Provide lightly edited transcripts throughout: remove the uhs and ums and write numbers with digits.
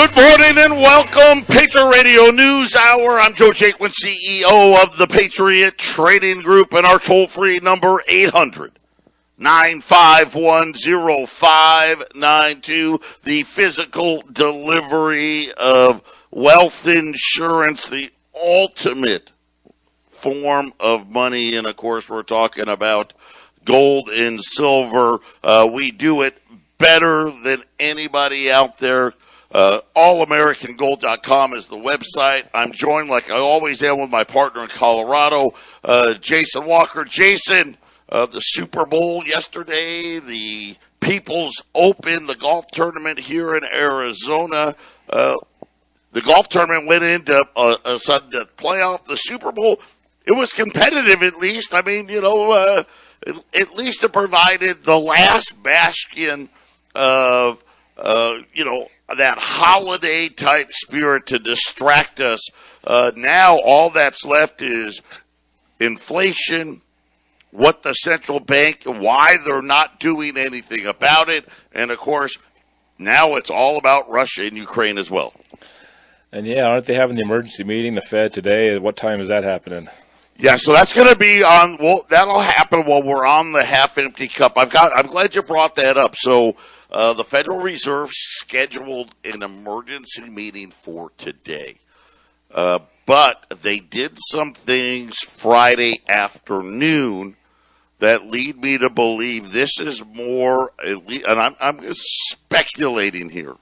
Good morning and welcome, Patriot Radio News Hour. I'm Joe Jaquint, CEO of the Patriot Trading Group, and our toll-free number 800-951-0592. The physical delivery of wealth insurance, the ultimate form of money, and of course we're talking about gold and silver. We do it better than anybody out there. allamericangold.com is the website. I'm joined, like I always am, with my partner in Colorado, Jason Walker. Jason, the Super Bowl yesterday, the People's Open, the golf tournament here in Arizona. The golf tournament went into a sudden playoff. The Super Bowl, it was competitive at least. I mean, at least it provided the last bastion of, that holiday type spirit to distract us. Now all that's left is inflation, what the central bank, why they're not doing anything about it, and of course, now it's all about Russia and Ukraine as well. And yeah, aren't they having the emergency meeting, the Fed, today? What time is that happening? Yeah, so that's going to be on. Well, that'll happen while we're on the half-empty cup. I'm glad you brought that up. So the Federal Reserve scheduled an emergency meeting for today, but they did some things Friday afternoon that lead me to believe this is more. And I'm just speculating here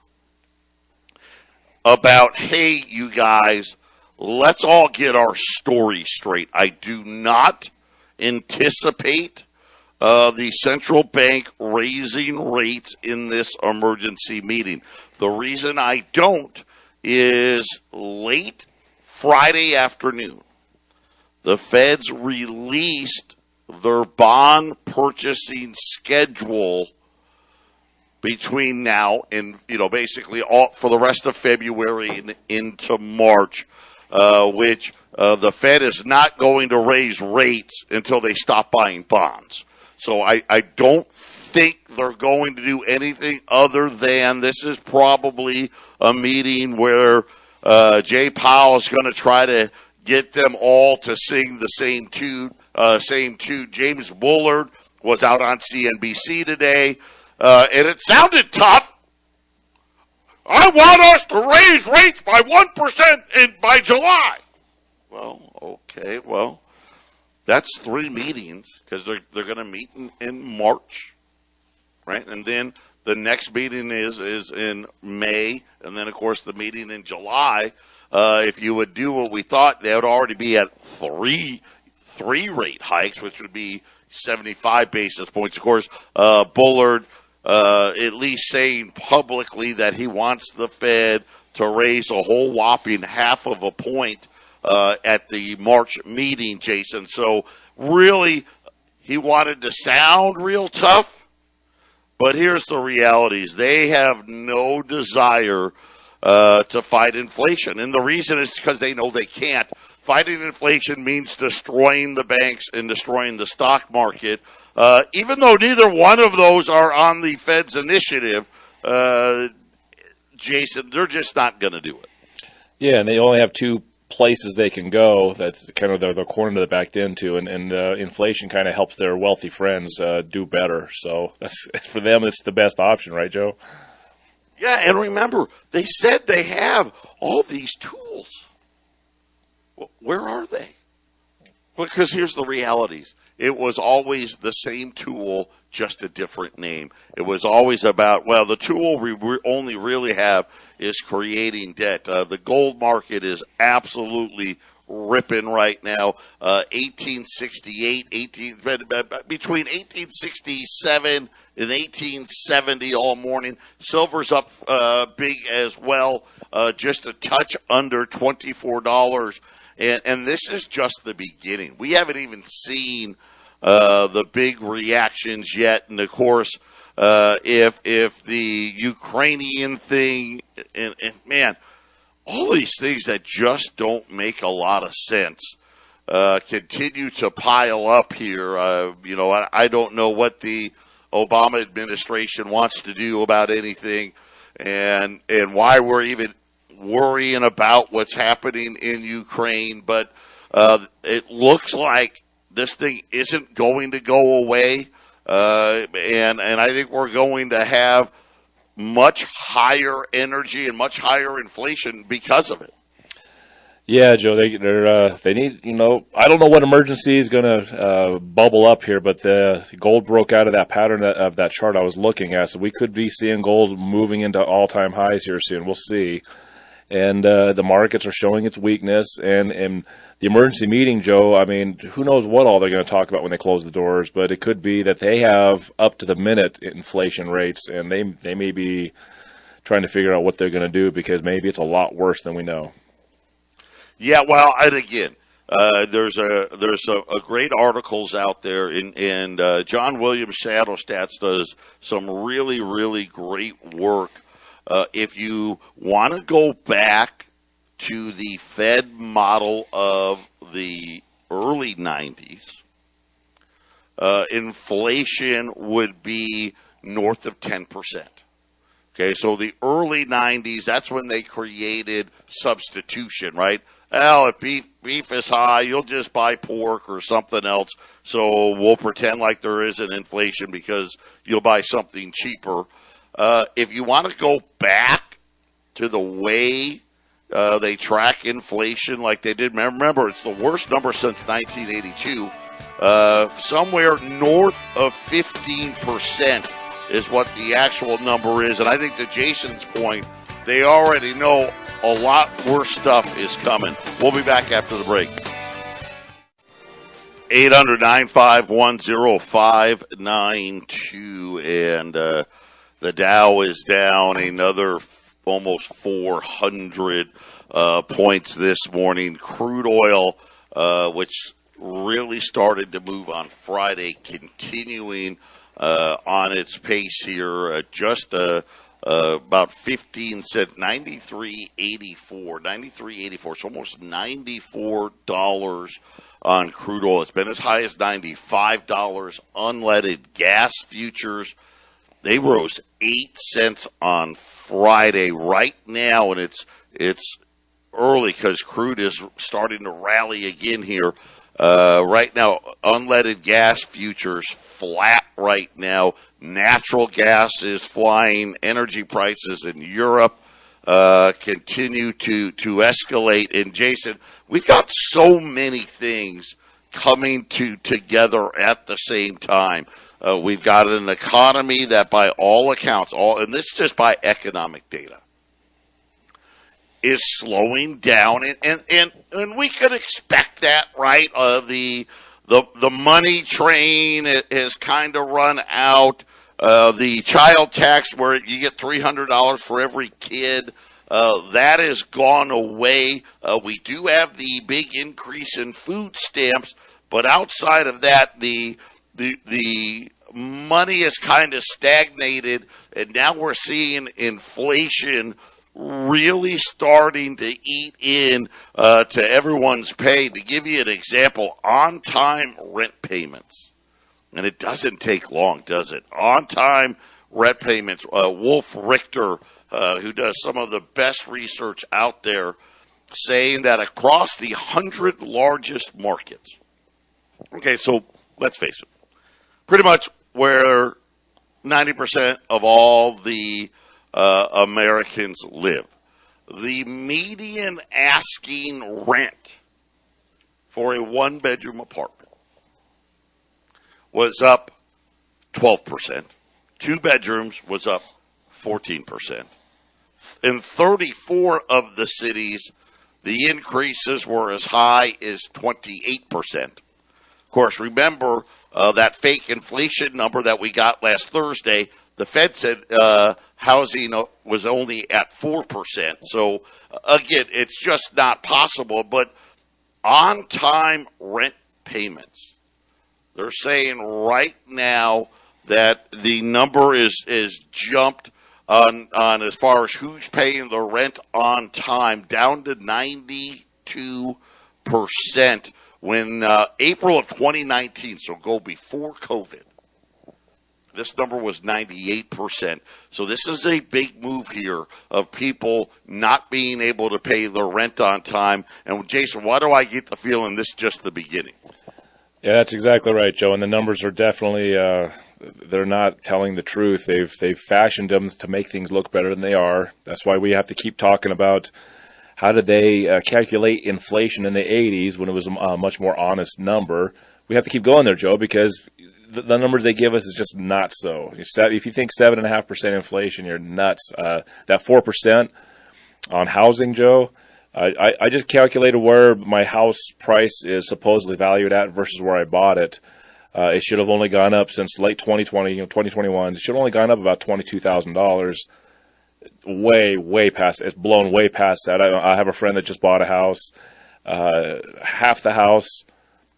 about, hey, you guys, let's all get our story straight. I do not anticipate the central bank raising rates in this emergency meeting. The reason I don't is late Friday afternoon, the Feds released their bond purchasing schedule between now and, basically all for the rest of February and into March. Which the Fed is not going to raise rates until they stop buying bonds. So I don't think they're going to do anything other than this is probably a meeting where Jay Powell is going to try to get them all to sing the same tune. James Bullard was out on CNBC today, and it sounded tough. I want us to raise rates by 1% by July. Well, okay. Well, that's 3 meetings because they're going to meet in March, right? And then the next meeting is in May, and then of course the meeting in July. If you would do what we thought, they would already be at three rate hikes, which would be 75 basis points. Of course, Bullard. At least saying publicly that he wants the Fed to raise a whole whopping half of a point at the March meeting, Jason. So really, he wanted to sound real tough, but here's the realities. They have no desire to fight inflation, and the reason is because they know they can't. Fighting inflation means destroying the banks and destroying the stock market. Even though neither one of those are on the Fed's initiative, Jason, they're just not going to do it. Yeah, and they only have 2 places they can go. That's kind of the corner they're backed into, and inflation kind of helps their wealthy friends do better. So that's for them, it's the best option, right, Joe? Yeah, and remember, they said they have all these tools. Well, where are they? Because here's the realities. It was always the same tool, just a different name. It was always about, well, the tool we only really have is creating debt. The gold market is absolutely ripping right now. 1868, between 1867 and 1870 all morning. Silver's up big as well, just a touch under $24. And this is just the beginning. We haven't even seen the big reactions yet. And of course, if the Ukrainian thing, and man, all these things that just don't make a lot of sense continue to pile up here. I don't know what the Obama administration wants to do about anything. and why we're even worrying about what's happening in Ukraine. But it looks like this thing isn't going to go away, and I think we're going to have much higher energy and much higher inflation because of it. Yeah, Joe, they need, I don't know what emergency is going to bubble up here, but the gold broke out of that pattern of that chart I was looking at, so we could be seeing gold moving into all-time highs here soon. We'll see. And the markets are showing its weakness, and the emergency meeting, Joe, I mean, who knows what all they're going to talk about when they close the doors, but it could be that they have up-to-the-minute inflation rates, and they may be trying to figure out what they're going to do because maybe it's a lot worse than we know. Yeah, well, and again, there's a great articles out there, and John Williams Shadowstats does some really, really great work. If you want to go back to the Fed model of the early 90s, inflation would be north of 10%. Okay, so the early 90s, that's when they created substitution, right? Well, if beef is high, you'll just buy pork or something else. So we'll pretend like there isn't inflation because you'll buy something cheaper. If you want to go back to the way they track inflation like they did, remember, it's the worst number since 1982. Somewhere north of 15% is what the actual number is. And I think to Jason's point, they already know a lot worse stuff is coming. We'll be back after the break. 800-951-0592. And the Dow is down another almost 400 points this morning. Crude oil, which really started to move on Friday, continuing on its pace here, just about 15 cents, 93.84, so almost $94 on crude oil. It's been as high as $95. Unleaded gas futures, they rose 8 cents on Friday right now, and it's early because crude is starting to rally again here. Right now, unleaded gas futures flat right now. Natural gas is flying. Energy prices in Europe continue to escalate. And Jason, we've got so many things coming together at the same time. We've got an economy that, by all accounts, and this is just by economic data, is slowing down, and we could expect that, right? The money train has kind of run out. The child tax, where you get $300 for every kid, that has gone away. We do have the big increase in food stamps, but outside of that, the money is kind of stagnated, and now we're seeing inflation really starting to eat in to everyone's pay. To give you an example, on-time rent payments, and it doesn't take long, does it? On-time rent payments. Wolf Richter, who does some of the best research out there, saying that across the 100 largest markets, okay, so let's face it, pretty much where 90% of all the Americans live, the median asking rent for a one-bedroom apartment was up 12%. 2 bedrooms was up 14%. In 34 of the cities, the increases were as high as 28%. Of course, remember that fake inflation number that we got last Thursday. The Fed said housing was only at 4%. So, again, it's just not possible. But on-time rent payments, they're saying right now that the number is jumped on as far as who's paying the rent on time, down to 92%. When April of 2019, so go before COVID, This number was 98%. So this is a big move here of people not being able to pay their rent on time. And Jason, why do I get the feeling this is just the beginning? Yeah, that's exactly right, Joe. And the numbers are definitely they're not telling the truth. They've fashioned them to make things look better than they are. That's why we have to keep talking about how did they calculate inflation in the 80s when it was a much more honest number. We have to keep going there, Joe, because the numbers they give us is just not so. If you think 7.5% inflation, you're nuts. That 4% on housing, Joe, I just calculated where my house price is supposedly valued at versus where I bought it. It should have only gone up since late 2020, 2021. It should have only gone up about $22,000. Way past. It's blown way past that. I have a friend that just bought a house, half the house,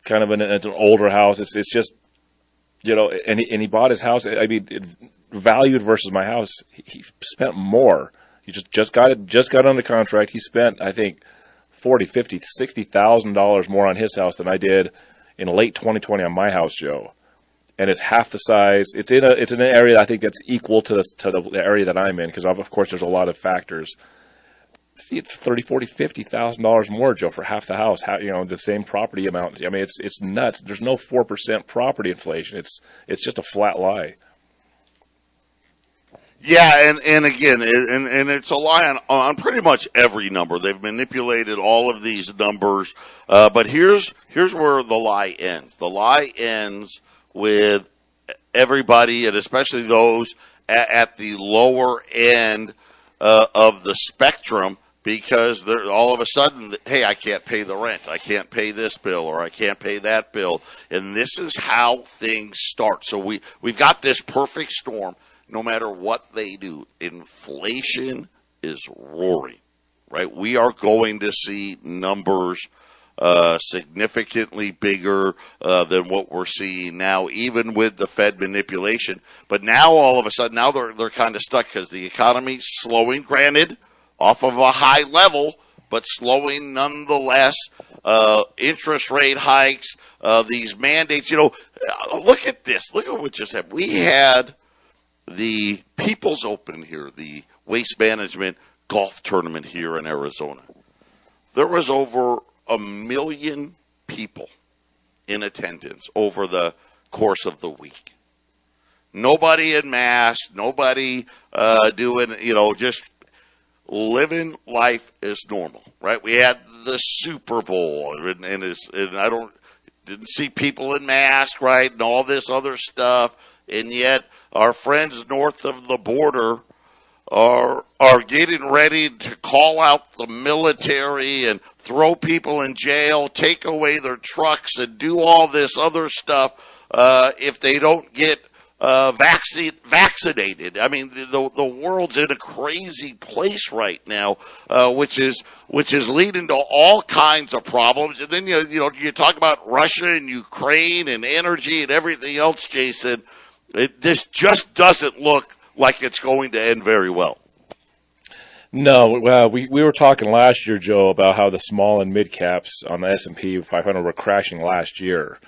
kind of it's an older house. It's just, and he bought his house. I mean, valued versus my house, he spent more. He just got under contract. He spent, I think, $40,000, $50,000, $60,000 more on his house than I did in late 2020 on my house, Joe. And it's half the size. It's in an area I think that's equal to the area that I'm in, because of course there's a lot of factors. It's $30,000, $40,000, $50,000 more, Joe, for half the house. The same property amount. I mean, it's nuts. There's no 4% property inflation. It's just a flat lie. Yeah, and again, and it's a lie on pretty much every number. They've manipulated all of these numbers, but here's where the lie ends. The lie ends with everybody, and especially those at the lower end of the spectrum, because they're all of a sudden, hey, I can't pay the rent, I can't pay this bill, or I can't pay that bill, and this is how things start. So we've got this perfect storm. No matter what they do, inflation is roaring, right? We are going to see numbers significantly bigger than what we're seeing now, even with the Fed manipulation. But now, all of a sudden, now they're kind of stuck because the economy's slowing, granted, off of a high level, but slowing nonetheless. Interest rate hikes, these mandates. Look at this. Look at what just happened. We had the People's Open here, the Waste Management Golf Tournament here in Arizona. There was over 1 million people in attendance over the course of the week. Nobody in masks, nobody doing, just living life as normal, right? We had the Super Bowl, and I didn't see people in masks, right, and all this other stuff. And yet our friends north of the border are getting ready to call out the military and throw people in jail, take away their trucks, and do all this other stuff if they don't get vaccinated. I mean, the world's in a crazy place right now, which is leading to all kinds of problems. And then you talk about Russia and Ukraine and energy and everything else, Jason. This just doesn't look like it's going to end very well. No, we were talking last year, Joe, about how the small and mid caps on the S&P 500 were crashing last year.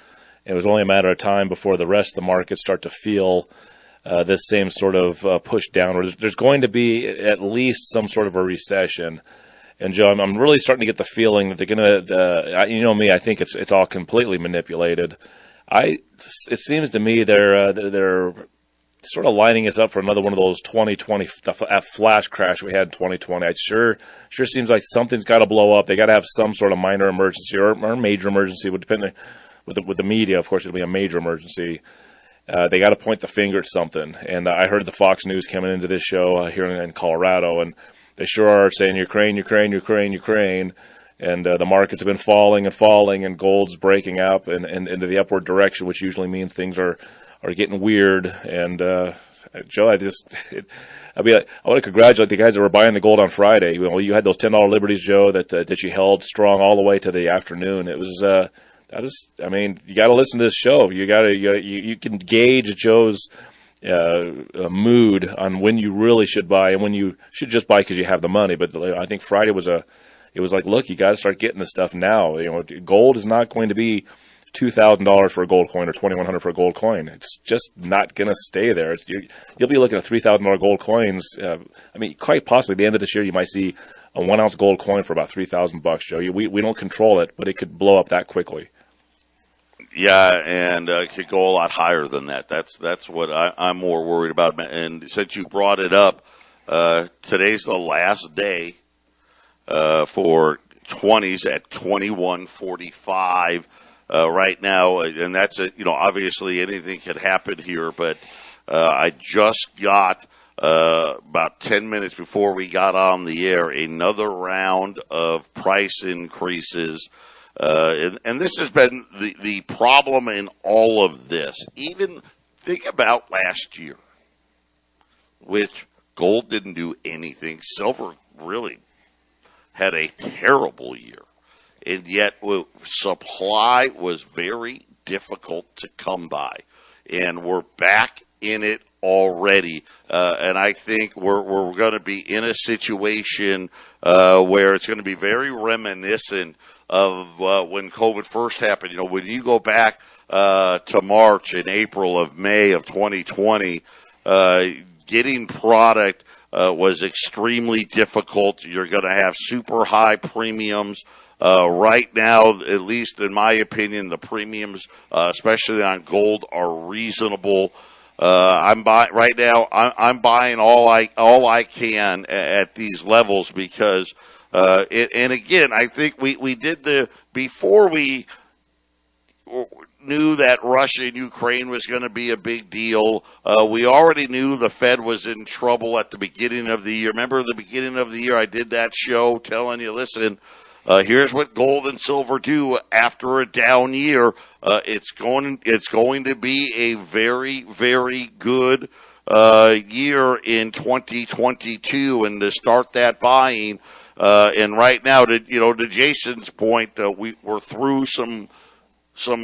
It was only a matter of time before the rest of the markets start to feel this same sort of push downward. There's going to be at least some sort of a recession. And Joe, I'm really starting to get the feeling that they're going to, me, I think it's all completely manipulated. It seems to me they're sort of lining us up for another one of those 2020 flash crash we had in 2020. It sure seems like something's got to blow up. They got to have some sort of minor emergency or major emergency. Would depend with the media. Of course, it'll be a major emergency. They got to point the finger at something. And I heard the Fox News coming into this show here in Colorado, and they sure are saying Ukraine. And the markets have been falling, and gold's breaking up and into the upward direction, which usually means things are getting weird. And Joe, I want to congratulate the guys that were buying the gold on Friday. You had those $10 liberties, Joe, that you held strong all the way to the afternoon. It was you got to listen to this show. You can gauge Joe's mood on when you really should buy and when you should just buy because you have the money. But I think Friday it was like, look, you got to start getting this stuff now. Gold is not going to be $2,000 for a gold coin or $2,100 for a gold coin. It's just not going to stay there. You'll be looking at $3,000 gold coins. Quite possibly at the end of this year, you might see a 1 ounce gold coin for about $3,000, Joe. We don't control it, but it could blow up that quickly. Yeah, and it could go a lot higher than that. That's what I'm more worried about. And since you brought it up, today's the last day for 20s at 21.45 right now, and that's obviously anything could happen here. But I just got about 10 minutes before we got on the air another round of price increases. And this has been the problem in all of this. Even think about last year, which gold didn't do anything. Silver really had a terrible year. And yet supply was very difficult to come by. And we're back in it already. And I think we're going to be in a situation where it's going to be very reminiscent of when COVID first happened. When you go back to March and April of May of 2020, getting product was extremely difficult. You're going to have super high premiums. Right now, at least in my opinion, the premiums, especially on gold, are reasonable. I'm buying all I can at these levels because, and again, I think we did before we knew that Russia and Ukraine was going to be a big deal. We already knew the Fed was in trouble at the beginning of the year. Remember the beginning of the year, I did that show telling you, listen, here's what gold and silver do after a down year. It's going to be a very, very good year in 2022, and to start that buying. And right now, to Jason's point, we're through some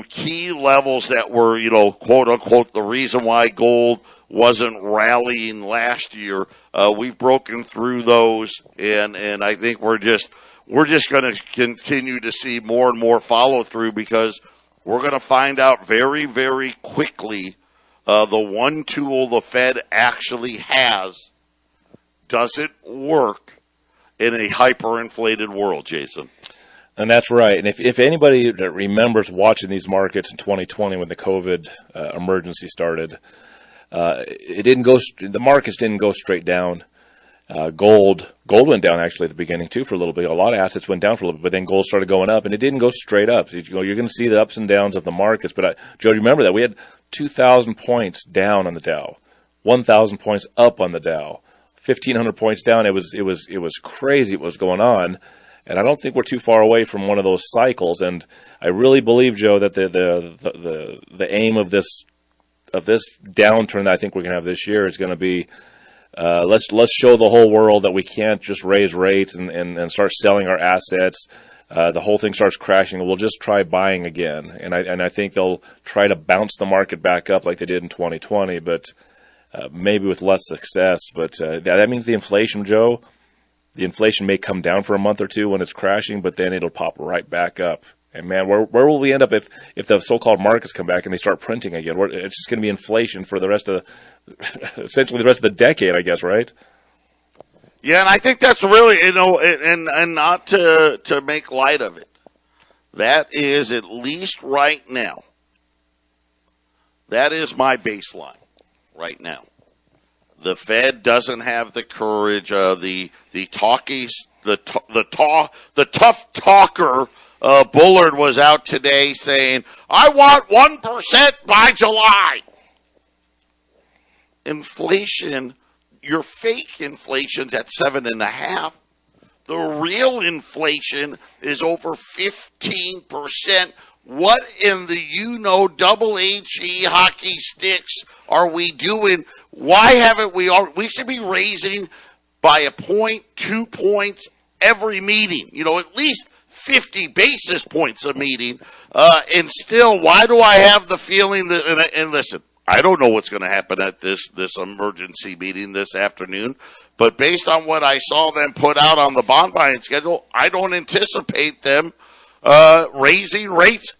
key levels that were, quote unquote, the reason why gold wasn't rallying last year. We've broken through those, and I think we're just going to continue to see more and more follow through because we're going to find out very, very quickly the one tool the Fed actually has doesn't work in a hyperinflated world, Jason. And that's right. And if anybody that remembers watching these markets in 2020 when the COVID emergency started, the markets didn't go straight down. Gold went down actually at the beginning too for a little bit. A lot of assets went down for a little bit, but then gold started going up, and it didn't go straight up. So, you're going to see the ups and downs of the markets. But Joe, remember that we had 2,000 points down on the Dow, 1,000 points up on the Dow, 1,500 points down. It was crazy what was going on. And I don't think we're too far away from one of those cycles. And I really believe, Joe, that the aim of this downturn I think we're going to have this year is going to be let's show the whole world that we can't just raise rates and start selling our assets. The whole thing starts crashing. We'll just try buying again. And I think they'll try to bounce the market back up like they did in 2020, but maybe with less success. But that means the inflation, Joe. The inflation may come down for a month or two when it's crashing, but then it'll pop right back up. And man, where will we end up if the so-called markets come back and they start printing again? It's just going to be inflation for the rest of essentially the rest of the decade, I guess, right? Yeah, and I think that's really, and not to make light of it. That is, at least right now, that is my baseline right now. The Fed doesn't have the courage. The tough talker Bullard was out today saying, "I want 1% by July." Inflation, your fake inflation's at 7.5%. The real inflation is over 15%. What in the double HE hockey sticks are we doing? Why haven't we should be raising by a point, 2 points every meeting. At least 50 basis points a meeting. And still, why do I have the feeling that, and listen, I don't know what's going to happen at this emergency meeting this afternoon, but based on what I saw them put out on the bond buying schedule, I don't anticipate them raising rates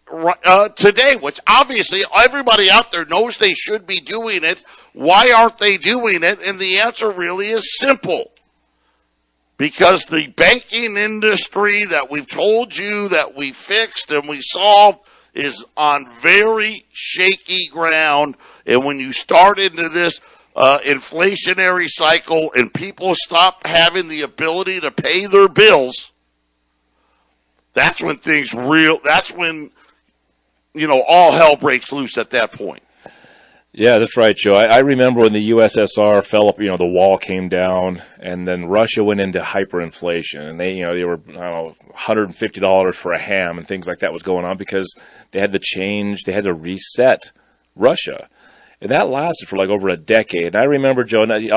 today, which obviously everybody out there knows they should be doing it. Why aren't they doing it? And the answer really is simple. Because the banking industry that we've told you that we fixed and we solved is on very shaky ground. And when you start into this inflationary cycle and people stop having the ability to pay their bills, that's when that's when, all hell breaks loose at that point. Yeah, that's right, Joe. I remember when the USSR fell up, the wall came down, and then Russia went into hyperinflation, and they were, $150 for a ham and things like that was going on because they had to reset Russia. And that lasted for like over a decade. And I remember, Joe, and you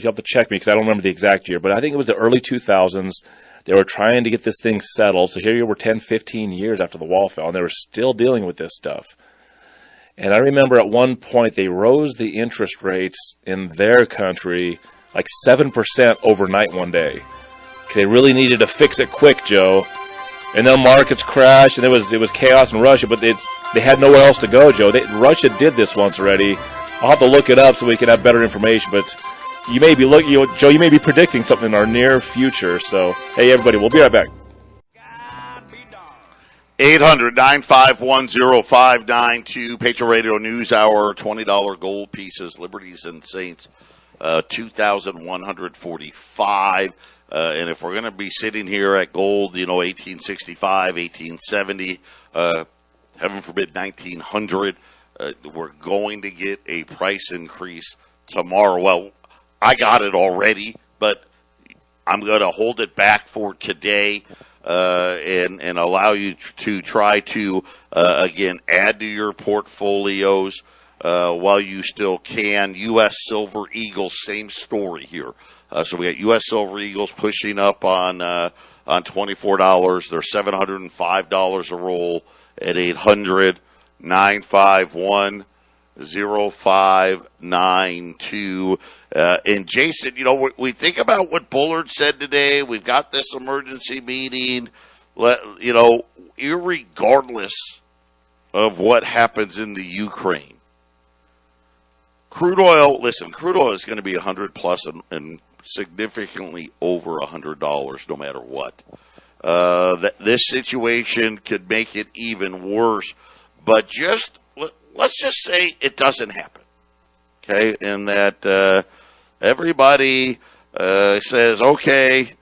have to check me because I don't remember the exact year, but I think it was the early 2000s. They were trying to get this thing settled. So here you were 10, 15 years after the wall fell, and they were still dealing with this stuff. And I remember at one point they rose the interest rates in their country like 7% overnight one day. They really needed to fix it quick, Joe. And then markets crashed, and it was chaos in Russia, but they had nowhere else to go, Joe. Russia did this once already. I'll have to look it up so we can have better information, but you may be Joe, you may be predicting something in our near future. So, hey, everybody, we'll be right back. 800-951-0592, Patriot Radio News Hour, $20 gold pieces, Liberties and Saints, 2,145. And if we're going to be sitting here at gold, 1865, 1870, heaven forbid 1900, we're going to get a price increase tomorrow. Well, I got it already, but I'm going to hold it back for today. And allow you to try to, again, add to your portfolios while you still can. U.S. Silver Eagles, same story here. So we got U.S. Silver Eagles pushing up on $24. They're $705 a roll at 800-951-0592. And Jason, we think about what Bullard said today. We've got this emergency meeting. Irregardless of what happens in the Ukraine, crude oil is going to be 100 plus and significantly over $100 no matter what. This situation could make it even worse, but let's just say it doesn't happen. Okay, and that everybody says, okay,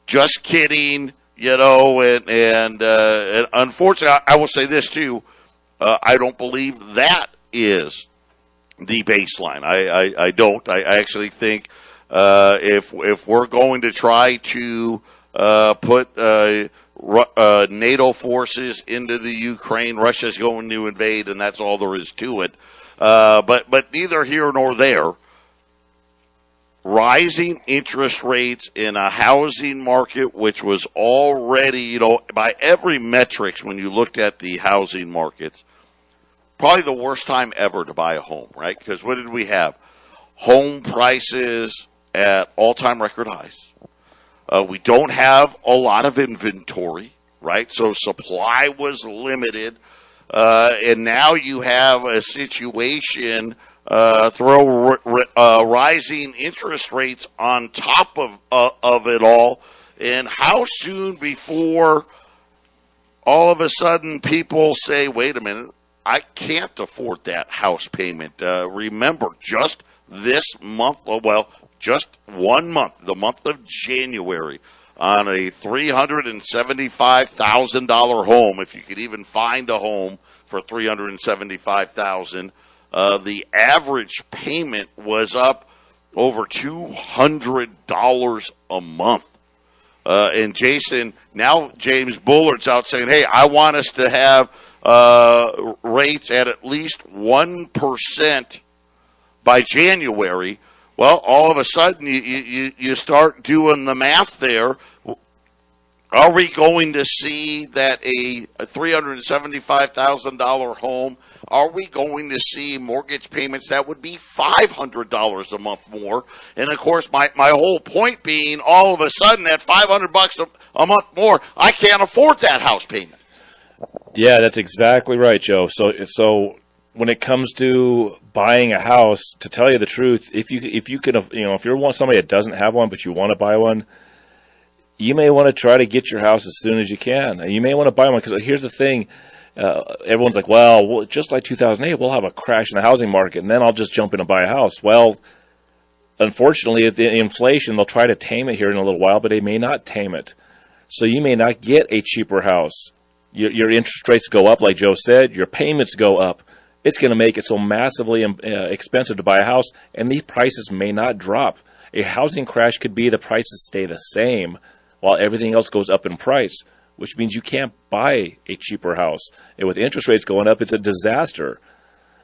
just kidding, and unfortunately, I will say this too, I don't believe that is the baseline. I don't. I actually think if we're going to try to put NATO forces into the Ukraine, Russia's going to invade, and that's all there is to it. But neither here nor there. Rising interest rates in a housing market which was already, by every metrics when you looked at the housing markets, probably the worst time ever to buy a home, right? Because what did we have? Home prices at all-time record highs. We don't have a lot of inventory, right? So supply was limited. And now you have a situation, rising interest rates on top of it all. And how soon before all of a sudden people say, wait a minute, I can't afford that house payment. Remember, just this month, just 1 month, the month of January, on a $375,000 home, if you could even find a home for $375,000, the average payment was up over $200 a month. And Jason, now James Bullard's out saying, hey, I want us to have rates at least 1% by January. Well, all of a sudden you start doing the math there. Are we going to see that a $375,000 home, are we going to see mortgage payments that would be $500 a month more? And, of course, my whole point being all of a sudden at $500 a month more, I can't afford that house payment. Yeah, that's exactly right, Joe. So when it comes to buying a house, to tell you the truth, if you can, if you're somebody that doesn't have one but you want to buy one, you may want to try to get your house as soon as you can. You may want to buy one because here's the thing. Everyone's like, well, just like 2008, we'll have a crash in the housing market, and then I'll just jump in and buy a house. Well, unfortunately, the inflation, they'll try to tame it here in a little while, but they may not tame it. So you may not get a cheaper house. Your interest rates go up, like Joe said. Your payments go up. It's going to make it so massively expensive to buy a house, and these prices may not drop. A housing crash could be the prices stay the same while everything else goes up in price, which means you can't buy a cheaper house. And with interest rates going up, it's a disaster.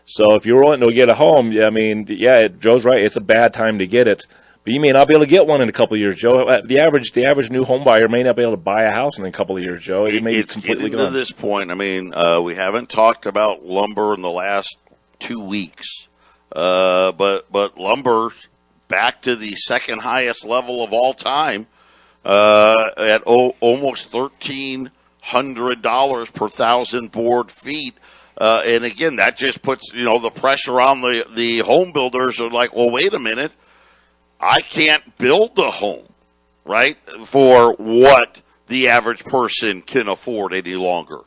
So if you're wanting to get a home, Joe's right. It's a bad time to get it. But you may not be able to get one in a couple of years, Joe. The average new home buyer may not be able to buy a house in a couple of years, Joe. It may be completely gone. To this point, we haven't talked about lumber in the last 2 weeks, but lumber's back to the second highest level of all time. At almost $1,300 per 1,000 board feet. And again, that just puts, the pressure on the home builders are like, well, wait a minute. I can't build a home, right, for what the average person can afford any longer.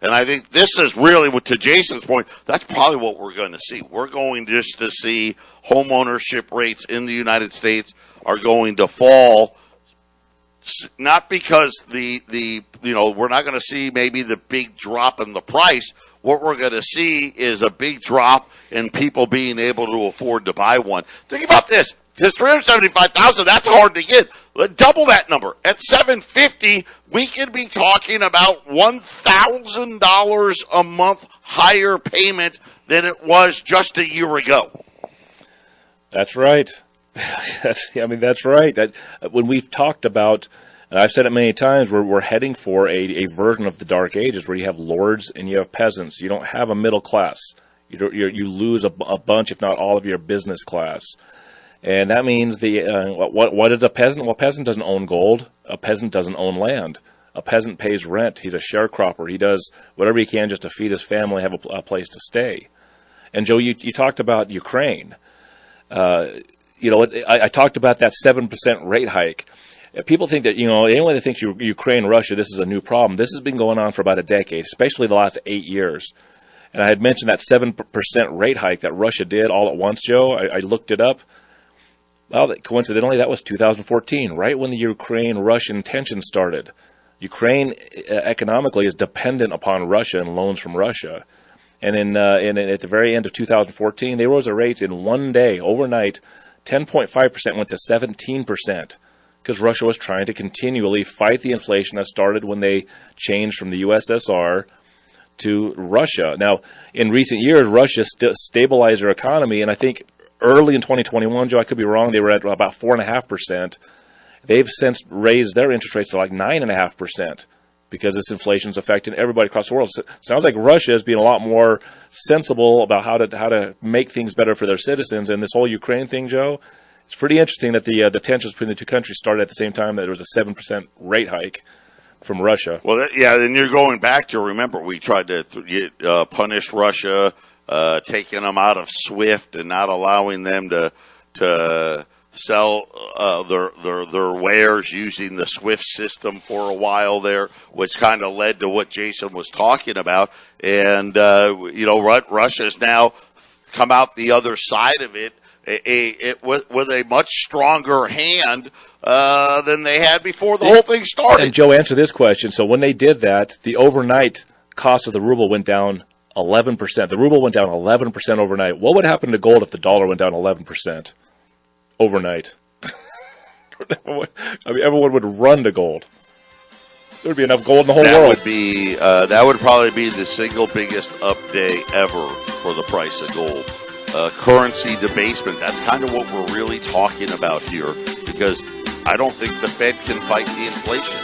And I think this is really, to Jason's point, that's probably what we're going to see. We're going just to see home ownership rates in the United States are going to fall. Not because we're not going to see maybe the big drop in the price. What we're going to see is a big drop in people being able to afford to buy one. Think about this. This $375,000, that's hard to get. Double that number. At $750,000, we could be talking about $1,000 a month higher payment than it was just a year ago. That's right. That's right. When we've talked about, and I've said it many times, we're heading for a version of the Dark Ages where you have lords and you have peasants. You don't have a middle class. You lose a bunch, if not all, of your business class. And that means what is a peasant? Well, a peasant doesn't own gold. A peasant doesn't own land. A peasant pays rent. He's a sharecropper. He does whatever he can just to feed his family, have a place to stay. And Joe, you talked about Ukraine. I talked about that 7% rate hike. People think that, anyone that thinks Ukraine, Russia, this is a new problem. This has been going on for about a decade, especially the last 8 years. And I had mentioned that 7% rate hike that Russia did all at once, Joe. I looked it up. Well, coincidentally, that was 2014, right when the Ukraine-Russian tension started. Ukraine economically is dependent upon Russia and loans from Russia. And at the very end of 2014, they rose their rates in one day, overnight. 10.5% went to 17% because Russia was trying to continually fight the inflation that started when they changed from the USSR to Russia. Now, in recent years, Russia stabilized their economy, and I think early in 2021, Joe, I could be wrong, they were at about 4.5%. They've since raised their interest rates to like 9.5%. Because this inflation is affecting everybody across the world. Sounds like Russia is being a lot more sensible about how to make things better for their citizens. And this whole Ukraine thing, Joe, it's pretty interesting that the tensions between the two countries started at the same time that there was a 7% rate hike from Russia. Well, and you're going back to, remember, we tried to punish Russia, taking them out of SWIFT and not allowing them to sell their wares using the SWIFT system for a while there, which kind of led to what Jason was talking about. And, Russia's now come out the other side of it, with a much stronger hand than they had before the whole thing started. And Joe, answer this question. So when they did that, the overnight cost of the ruble went down 11%. The ruble went down 11% overnight. What would happen to gold if the dollar went down 11%? Overnight. Everyone would run to gold. There would be enough gold in the whole world. That would probably be the single biggest up day ever for the price of gold. Currency debasement, that's kind of what we're really talking about here, because I don't think the Fed can fight the inflation,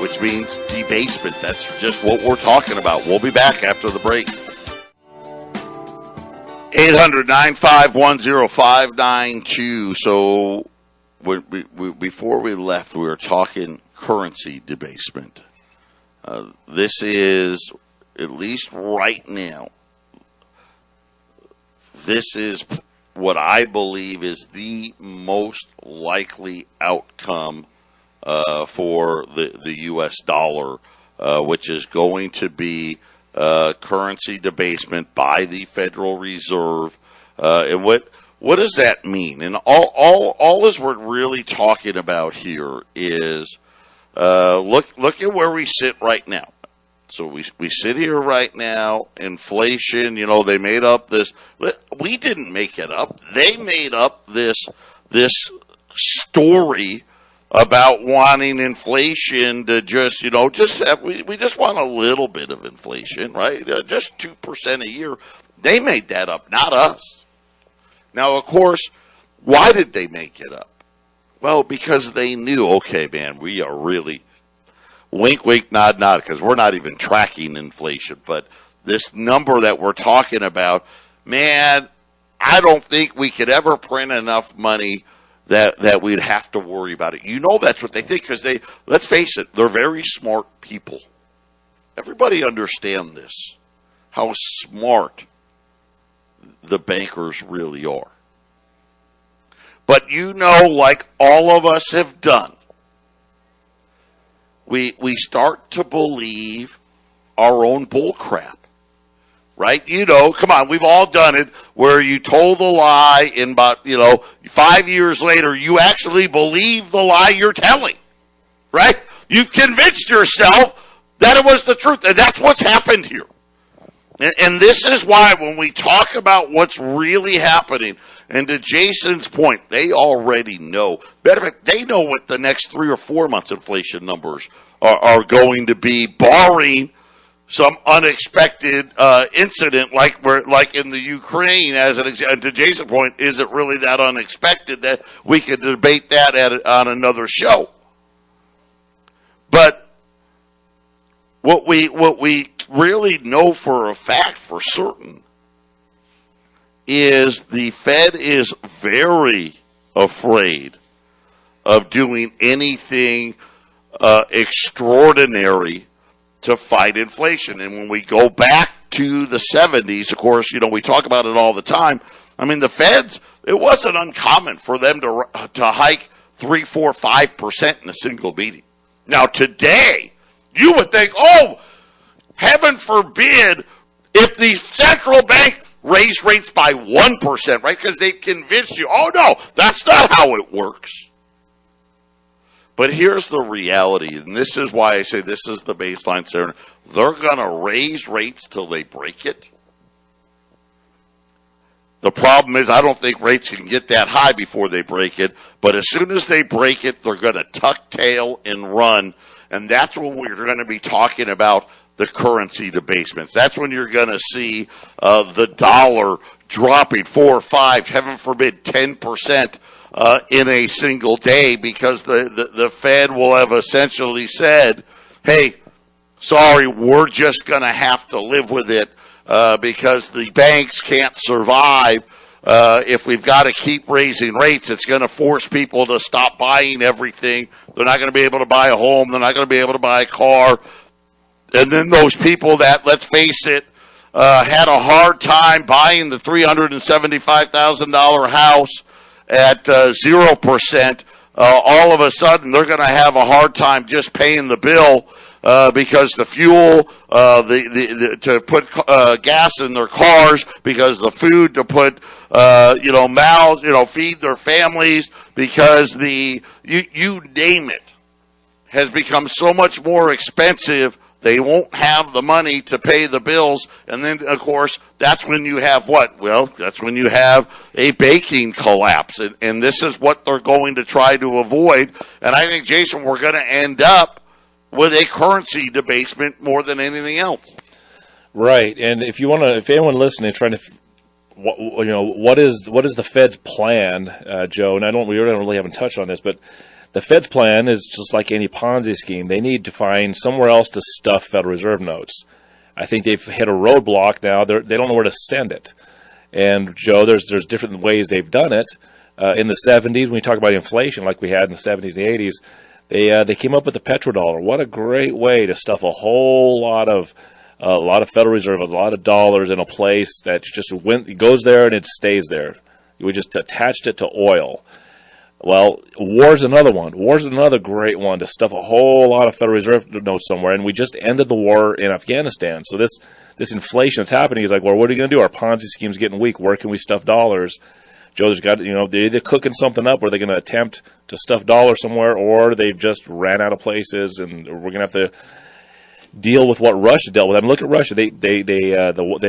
which means debasement. That's just what we're talking about. We'll be back after the break. 800-951-0592. So before we left, we were talking currency debasement. This is, at least right now, this is what I believe is the most likely outcome for the U.S. dollar, which is going to be currency debasement by the Federal Reserve. And what does that mean? And all is we're really talking about here is look at where we sit right now. So we sit here right now, inflation, they made up this. We didn't make it up. They made up this story about wanting inflation to just we just want a little bit of inflation, right? Just 2% a year. They made that up, not us. Now, of course, why did they make it up? Well, because they knew, okay, man, we are really wink, wink, nod, nod, because we're not even tracking inflation. But this number that we're talking about, man, I don't think we could ever print enough money that we'd have to worry about it. That's what they think, because let's face it, they're very smart people. Everybody understand this, how smart the bankers really are. But like all of us have done, we start to believe our own bull crap, right? Come on, we've all done it, where you told a lie and about, 5 years later, you actually believe the lie you're telling, right? You've convinced yourself that it was the truth, and that's what's happened here. And this is why when we talk about what's really happening, and to Jason's point, they already know. Matter of fact, they know what the next 3 or 4 months inflation numbers are going to be, barring some unexpected incident like in the Ukraine. As an example, to Jason's point, is it really that unexpected that we could debate that on another show? But what we really know for a fact, for certain, is the Fed is very afraid of doing anything extraordinary to fight inflation. And when we go back to the 70s, of course, we talk about it all the time. I mean, the Feds, it wasn't uncommon for them to hike 3, 4, 5% in a single meeting. Now, today, you would think, oh, heaven forbid if the central bank raised rates by 1%, right? Because they've convinced you, oh no, that's not how it works. But here's the reality, and this is why I say this is the baseline scenario. They're going to raise rates till they break it. The problem is I don't think rates can get that high before they break it, but as soon as they break it, they're going to tuck tail and run, and that's when we're going to be talking about the currency debasements. That's when you're going to see the dollar dropping 4 or 5, heaven forbid, 10% in a single day, because the Fed will have essentially said, hey, sorry, we're just going to have to live with it because the banks can't survive. If we've got to keep raising rates, it's going to force people to stop buying everything. They're not going to be able to buy a home. They're not going to be able to buy a car. And then those people that, let's face it, had a hard time buying the $375,000 house at 0%, all of a sudden they're going to have a hard time just paying the bill because the fuel, to put gas in their cars, because the food to put, mouths, feed their families, because you name it, has become so much more expensive. They won't have the money to pay the bills. And then, of course, that's when you have what? Well, that's when you have a banking collapse. And this is what they're going to try to avoid. And I think, Jason, we're going to end up with a currency debasement more than anything else. Right. And if anyone listening, trying to, what is the Fed's plan, Joe? And we really haven't touched on this, but the Fed's plan is just like any Ponzi scheme. They need to find somewhere else to stuff Federal Reserve notes. I think they've hit a roadblock now. They don't know where to send it. And, Joe, there's different ways they've done it. In the 70s, when we talk about inflation like we had in the 70s and the 80s, They came up with the petrodollar. What a great way to stuff a lot of Federal Reserve, a lot of dollars in a place that just goes there and it stays there. We just attached it to oil. Well, war's another one. War's another great one to stuff a whole lot of Federal Reserve notes somewhere, and we just ended the war in Afghanistan. So this inflation that's happening is like, well, what are you going to do? Our Ponzi scheme's getting weak. Where can we stuff dollars? Joe's got, they're either cooking something up, or they're going to attempt to stuff dollars somewhere, or they've just ran out of places, and we're going to have to deal with what Russia dealt with. I mean, look at Russia. They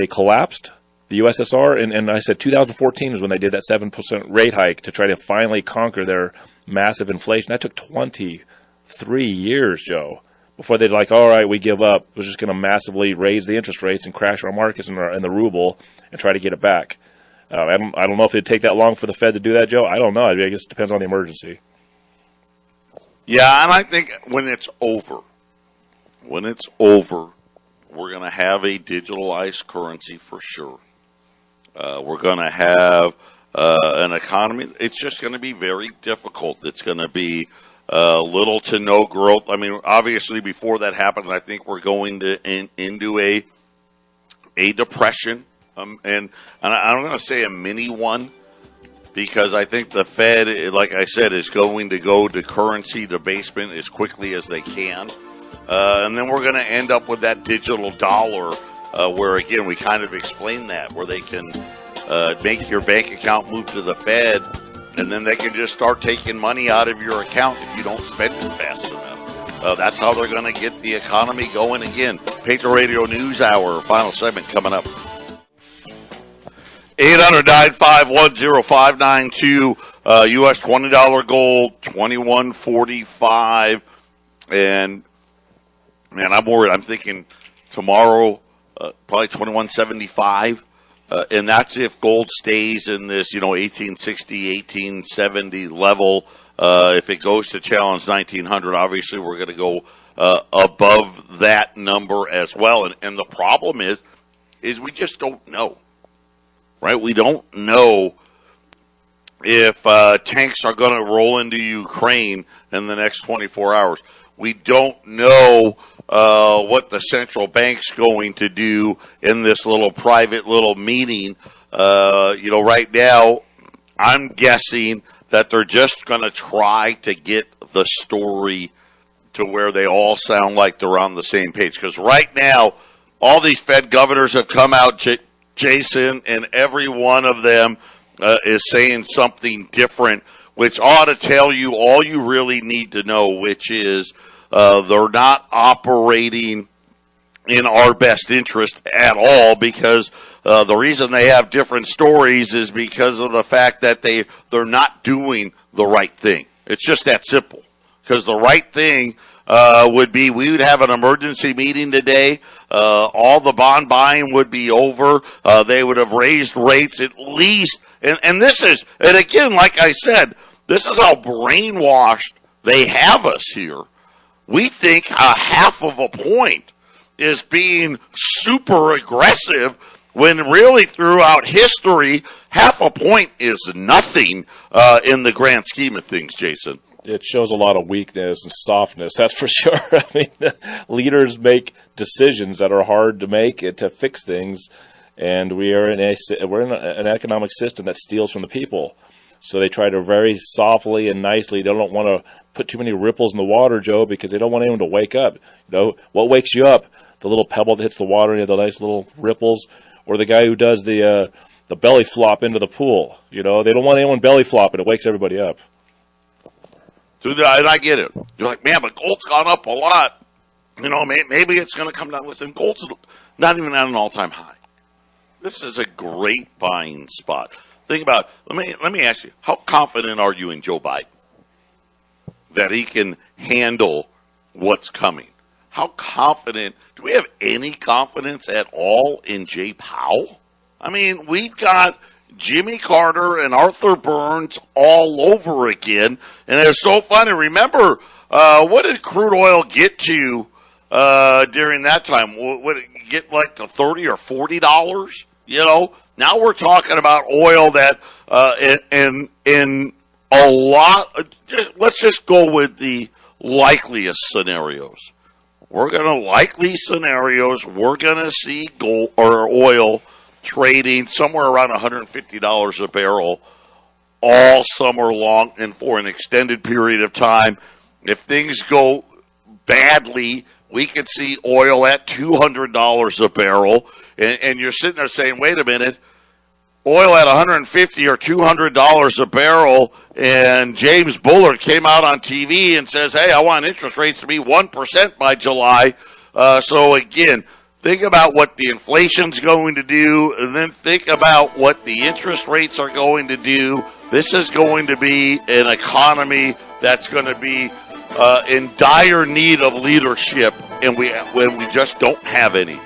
collapsed the USSR, and I said 2014 is when they did that 7% rate hike to try to finally conquer their massive inflation. That took 23 years, Joe, before they'd like, all right, we give up. We're just going to massively raise the interest rates and crash our markets and the ruble and try to get it back. I don't know if it'd take that long for the Fed to do that, Joe. I don't know. I guess it depends on the emergency. Yeah, and I think when it's over, we're going to have a digitalized currency for sure. We're going to have an economy. It's just going to be very difficult. It's going to be little to no growth. I mean, obviously, before that happens, I think we're going to into a depression, and I'm going to say a mini one, because I think the Fed, like I said, is going to go to currency debasement as quickly as they can, and then we're going to end up with that digital dollar. Where, again, we kind of explained that, where they can make your bank account move to the Fed, and then they can just start taking money out of your account if you don't spend it fast enough. That's how they're going to get the economy going again. Patriot Radio News Hour, final segment coming up. 800-951-0592, U.S. $20 gold, $21.45. And, man, I'm worried. I'm thinking tomorrow, probably $21.75, and that's if gold stays in this, 1860, 1870 level. If it goes to challenge 1900, obviously we're going to go above that number as well. And the problem is we just don't know, right? We don't know if tanks are going to roll into Ukraine in the next 24 hours. We don't know what the central bank's going to do in this little private little meeting. Right now, I'm guessing that they're just going to try to get the story to where they all sound like they're on the same page. Because right now, all these Fed governors have come out, Jason, and every one of them is saying something different, which ought to tell you all you really need to know, which is they're not operating in our best interest at all, because the reason they have different stories is because of the fact that they're not doing the right thing. It's just that simple. Because the right thing would be we would have an emergency meeting today. All the bond buying would be over. They would have raised rates at least. And this is, and again, like I said, this is how brainwashed they have us here. We think a half of a point is being super aggressive, when really throughout history, half a point is nothing in the grand scheme of things, Jason. It shows a lot of weakness and softness, that's for sure. I mean, leaders make decisions that are hard to make to fix things, and we're in an economic system that steals from the people. So they try to very softly and nicely. They don't want to put too many ripples in the water, Joe, because they don't want anyone to wake up. What wakes you up? The little pebble that hits the water, the nice little ripples, or the guy who does the belly flop into the pool. They don't want anyone belly flopping. It wakes everybody up. And I get it. You're like, man, but gold's gone up a lot. Maybe it's going to come down. Listen, gold's not even at an all-time high. This is a great buying spot. Think about it. Let me ask you, how confident are you in Joe Biden that he can handle what's coming? How confident, do we have any confidence at all in Jay Powell? I mean, we've got Jimmy Carter and Arthur Burns all over again, and it's so funny. Remember, what did crude oil get to during that time? Would it get like to $30 or $40? Now we're talking about oil that in a lot. Let's just go with the likeliest scenarios. We're going to see gold or oil trading somewhere around $150 a barrel all summer long and for an extended period of time. If things go badly, we could see oil at $200 a barrel. And you're sitting there saying, wait a minute, oil at $150 or $200 a barrel, and James Bullard came out on TV and says, hey, I want interest rates to be 1% by July. So again, think about what the inflation's going to do, and then think about what the interest rates are going to do. This is going to be an economy that's going to be in dire need of leadership, and we just don't have any.